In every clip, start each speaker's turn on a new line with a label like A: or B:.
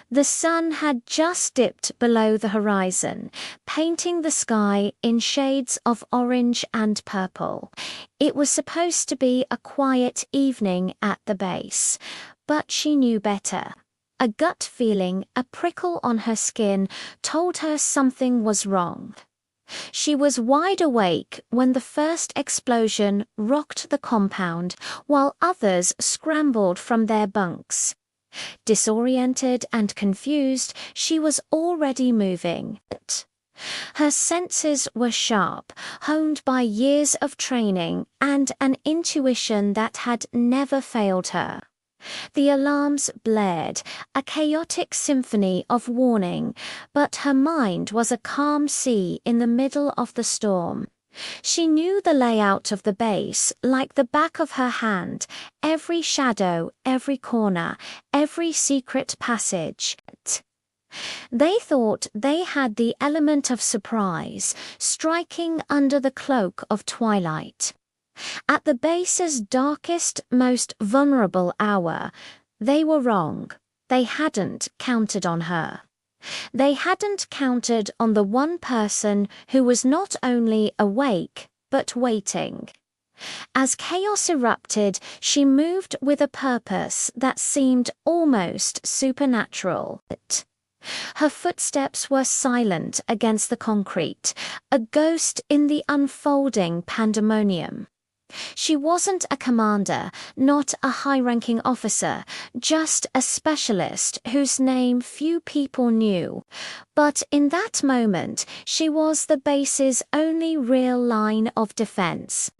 A: The sun had just dipped below the horizon, painting the sky in shades of orange and purple. It was supposed to be a quiet evening at the base, but she knew better. A gut feeling, a prickle on her skin, told her something was wrong. She was wide awake when the first explosion rocked the compound, while others scrambled from their bunks. Disoriented and confused, she was already moving. Her senses were sharp, honed by years of training and an intuition that had never failed her. The alarms blared, a chaotic symphony of warning, but her mind was a calm sea in the middle of the storm. She knew the layout of the base like the back of her hand, every shadow, every corner, every secret passage. They thought they had the element of surprise, striking under the cloak of twilight. At the base's darkest, most vulnerable hour, they were wrong. They hadn't counted on her. They hadn't counted on the one person who was not only awake, but waiting. As chaos erupted, she moved with a purpose that seemed almost supernatural. Her footsteps were silent against the concrete, a ghost in the unfolding pandemonium. She wasn't a commander, not a high-ranking officer, just a specialist whose name few people knew. But in that moment, she was the base's only real line of defense.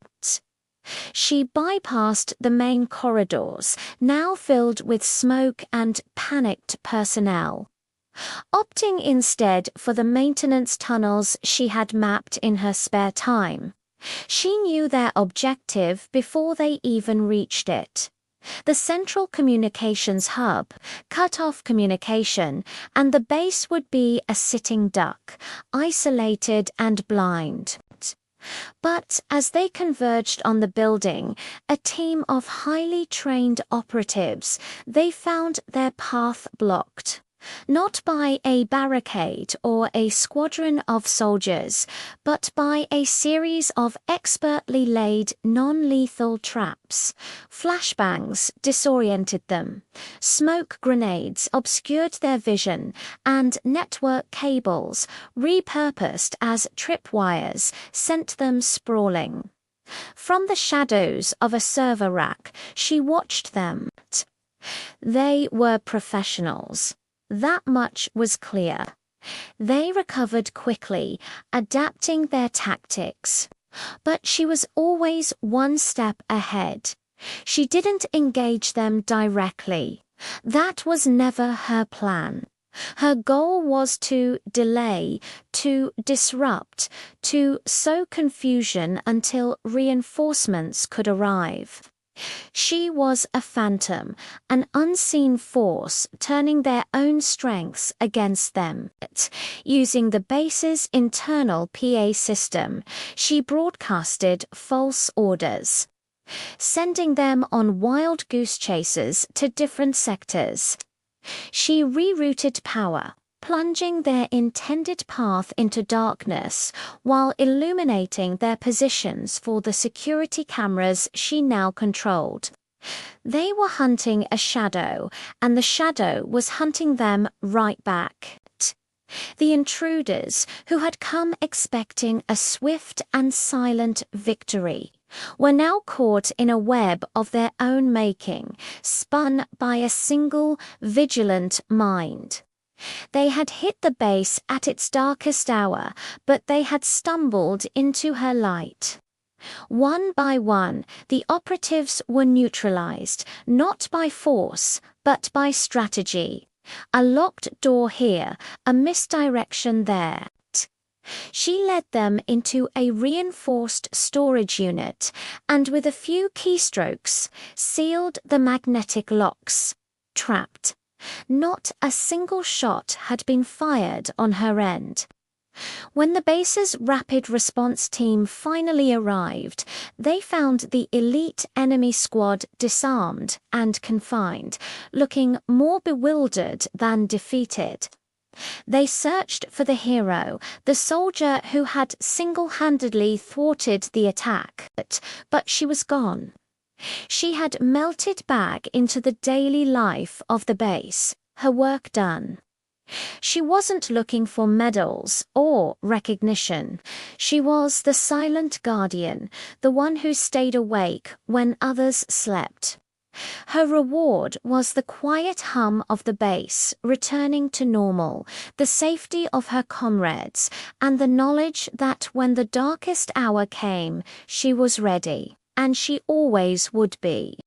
A: She bypassed the main corridors, now filled with smoke and panicked personnel, opting instead for the maintenance tunnels she had mapped in her spare time. She knew their objective before they even reached it. The central communications hub cut off communication, and the base would be a sitting duck, isolated and blind. But as they converged on the building, a team of highly trained operatives, they found their path blocked. Not by a barricade or a squadron of soldiers, but by a series of expertly laid non-lethal traps. Flashbangs disoriented them, smoke grenades obscured their vision, and network cables, repurposed as tripwires, sent them sprawling. From the shadows of a server rack, she watched them. They were professionals. That much was clear. They recovered quickly, adapting their tactics. But she was always one step ahead. She didn't engage them directly. That was never her plan. Her goal was to delay, to disrupt, to sow confusion until reinforcements could arrive. She was a phantom, an unseen force turning their own strengths against them. Using the base's internal PA system, she broadcasted false orders, sending them on wild goose chases to different sectors. She rerouted power, plunging their intended path into darkness while illuminating their positions for the security cameras she now controlled. They were hunting a shadow, and the shadow was hunting them right back. The intruders, who had come expecting a swift and silent victory, were now caught in a web of their own making, spun by a single, vigilant mind. They had hit the base at its darkest hour, but they had stumbled into her light. One by one, the operatives were neutralized, not by force, but by strategy. A locked door here, a misdirection there. She led them into a reinforced storage unit, and with a few keystrokes, sealed the magnetic locks. Trapped. Not a single shot had been fired on her end. When the base's rapid response team finally arrived, they found the elite enemy squad disarmed and confined, looking more bewildered than defeated. They searched for the hero, the soldier who had single-handedly thwarted the attack, but she was gone. She had melted back into the daily life of the base, her work done. She wasn't looking for medals or recognition. She was the silent guardian, the one who stayed awake when others slept. Her reward was the quiet hum of the base returning to normal, the safety of her comrades, and the knowledge that when the darkest hour came, she was ready, and she always would be.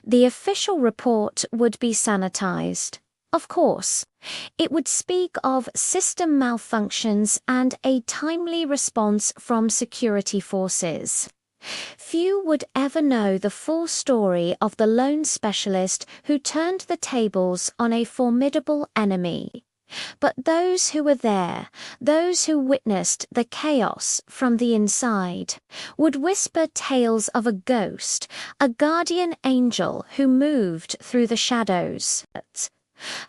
A: The official report would be sanitized. Of course, it would speak of system malfunctions and a timely response from security forces. Few would ever know the full story of the lone specialist who turned the tables on a formidable enemy. But those who were there, those who witnessed the chaos from the inside, would whisper tales of a ghost, a guardian angel who moved through the shadows.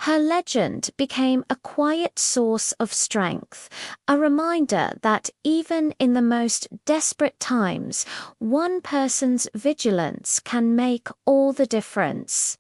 A: Her legend became a quiet source of strength, a reminder that even in the most desperate times, one person's vigilance can make all the difference.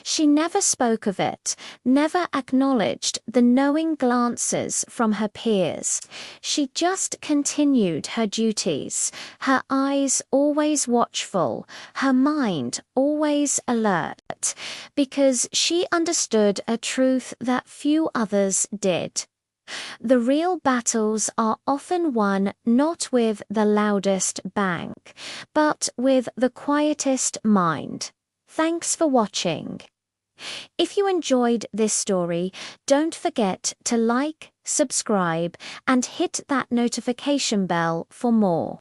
A: She never spoke of it, never acknowledged the knowing glances from her peers. She just continued her duties, her eyes always watchful, her mind always alert, because she understood a truth that few others did. The real battles are often won not with the loudest bang, but with the quietest mind. Thanks for watching. If you enjoyed this story, don't forget to like, subscribe, and hit that notification bell for more.